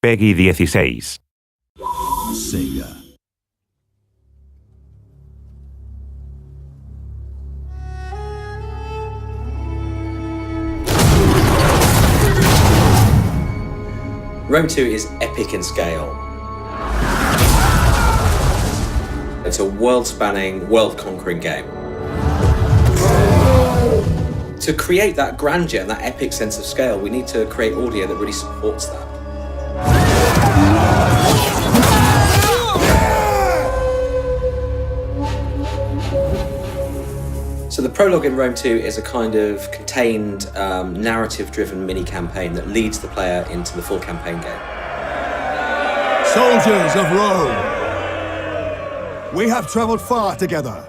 Peggy 16. Sega. Rome 2 is epic in scale. It's a world-spanning, world-conquering game. To create that grandeur and that epic sense of scale, we need to create audio that really supports that. So the prologue in Rome 2 is a kind of contained, narrative-driven mini-campaign that leads the player into the full campaign game. Soldiers of Rome, we have travelled far together,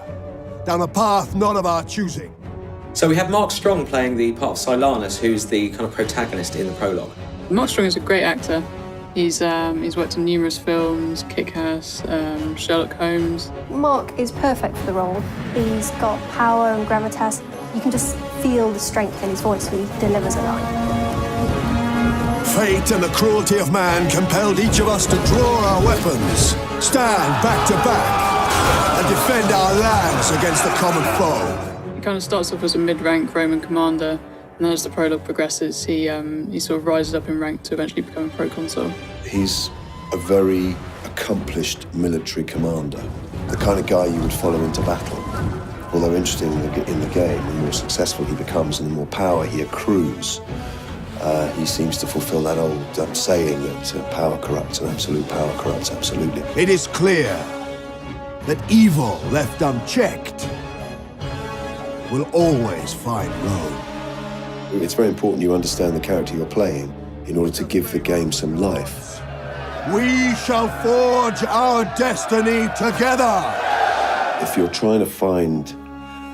down a path not of our choosing. So we have Mark Strong playing the part of Silanus, who's the kind of protagonist in the prologue. Mark Strong is a great actor. He's worked in numerous films, Kick-Ass, Sherlock Holmes. Mark is perfect for the role. He's got power and gravitas. You can just feel the strength in his voice when he delivers a line. Fate and the cruelty of man compelled each of us to draw our weapons, stand back to back, and defend our lands against the common foe. He kind of starts off as a mid-rank Roman commander, and then as the prologue progresses, he sort of rises up in rank to eventually become a proconsul. He's a very accomplished military commander, the kind of guy you would follow into battle. Although interesting in the game, the more successful he becomes and the more power he accrues, he seems to fulfill that old saying that power corrupts and absolute power corrupts absolutely. It is clear that evil left unchecked will always find Rome. It's very important you understand the character you're playing in order to give the game some life. We shall forge our destiny together! If you're trying to find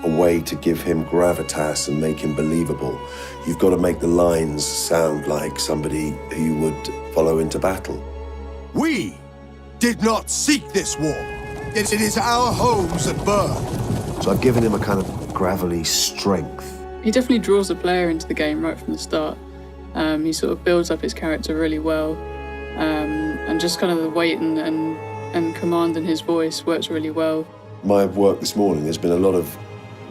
a way to give him gravitas and make him believable, you've got to make the lines sound like somebody who you would follow into battle. We did not seek this war. It is our homes at birth. So I've given him a kind of gravelly strength. He definitely draws the player into the game right from the start. He sort of builds up his character really well, and just kind of the weight and command in his voice works really well. My work this morning, there's been a lot of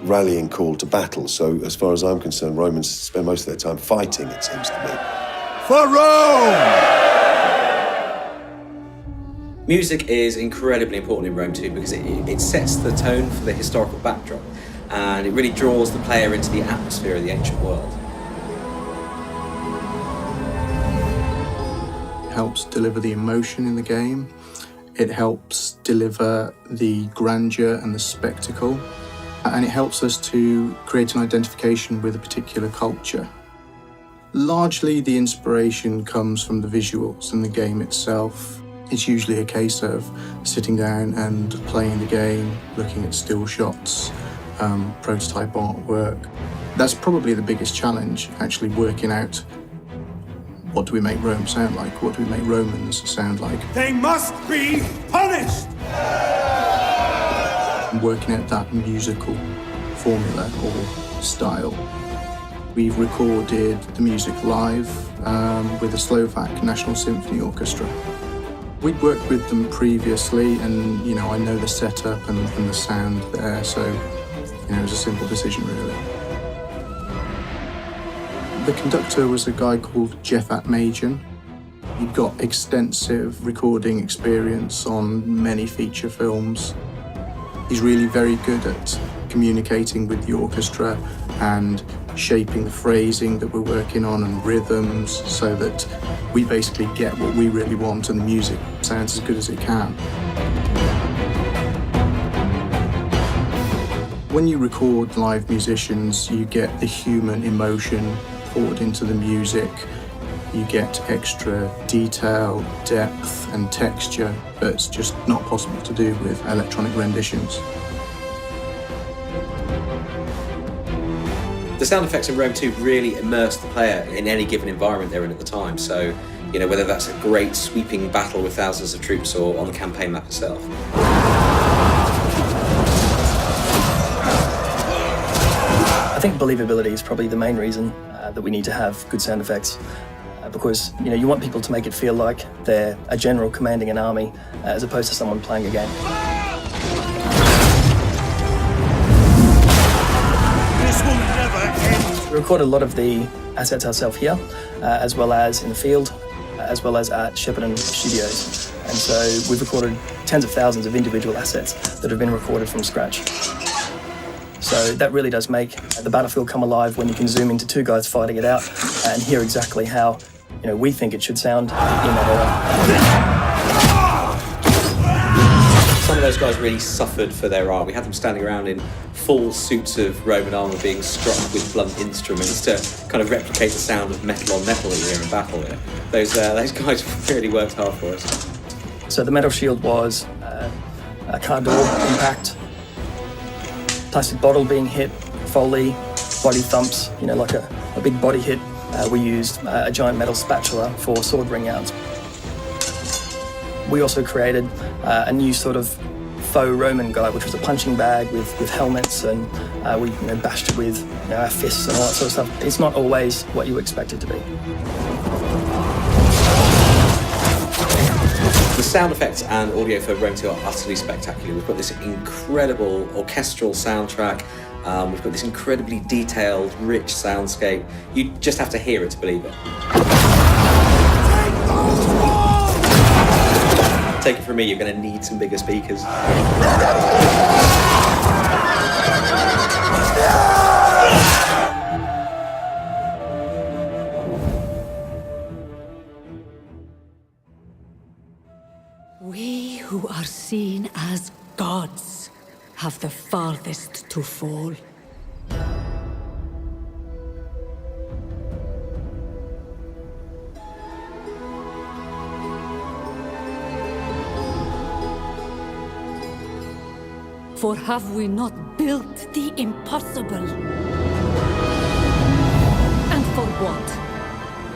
rallying call to battle, so as far as I'm concerned, Romans spend most of their time fighting, it seems to me. For Rome! Music is incredibly important in Rome 2 because it sets the tone for the historical backdrop, and it really draws the player into the atmosphere of the ancient world. It helps deliver the emotion in the game. It helps deliver the grandeur and the spectacle. And it helps us to create an identification with a particular culture. Largely, the inspiration comes from the visuals and the game itself. It's usually a case of sitting down and playing the game, looking at still shots, prototype artwork. That's probably the biggest challenge, actually working out what do we make Rome sound like? What do we make Romans sound like? They must be punished! And working out that musical formula or style. We've recorded the music live with the Slovak National Symphony Orchestra. We'd worked with them previously, and I know the setup and the sound there, so it was a simple decision really. The conductor was a guy called Jeff Atmajan. He'd got extensive recording experience on many feature films. He's really very good at communicating with the orchestra and shaping the phrasing that we're working on and rhythms so that we basically get what we really want and the music sounds as good as it can. When you record live musicians, you get the human emotion poured into the music. You get extra detail, depth and texture that's just not possible to do with electronic renditions. The sound effects in Rome 2 really immerse the player in any given environment they're in at the time. So, whether that's a great sweeping battle with thousands of troops or on the campaign map itself. I think believability is probably the main reason that we need to have good sound effects. because you want people to make it feel like they're a general commanding an army as opposed to someone playing a game. This will never end. We recorded a lot of the assets ourselves here, as well as in the field, as well as at Shepperton Studios. And so we've recorded tens of thousands of individual assets that have been recorded from scratch. So that really does make the battlefield come alive when you can zoom into two guys fighting it out and hear exactly how we think it should sound in that era. Some of those guys really suffered for their art. We had them standing around in full suits of Roman armour being struck with blunt instruments to kind of replicate the sound of metal on metal that you hear in battle. Those guys really worked hard for us. So the metal shield was a car door impact, plastic bottle being hit, foley, body thumps, like a big body hit. We used a giant metal spatula for sword ring outs. We also created a new sort of faux Roman guy, which was a punching bag with helmets, and we bashed it with our fists and all that sort of stuff. It's not always what you expect it to be. The sound effects and audio for Rome 2 are utterly spectacular. We've got this incredible orchestral soundtrack. We've got this incredibly detailed, rich soundscape. You just have to hear it to believe it. Take it from me, you're going to need some bigger speakers. We who are seen as gods have the farthest to fall. For have we not built the impossible? And for what?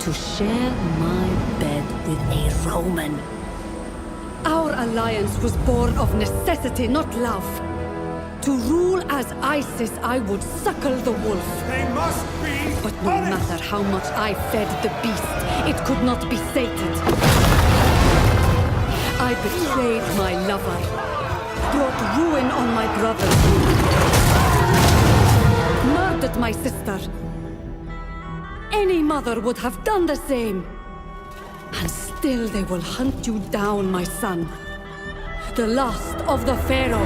To share my bed with a Roman. Our alliance was born of necessity, not love. To rule as Isis, I would suckle the wolf. They must be But no matter how much I fed the beast, it could not be sated. I betrayed my lover, brought ruin on my brothers, murdered my sister. Any mother would have done the same. And still they will hunt you down, my son. The last of the Pharaoh.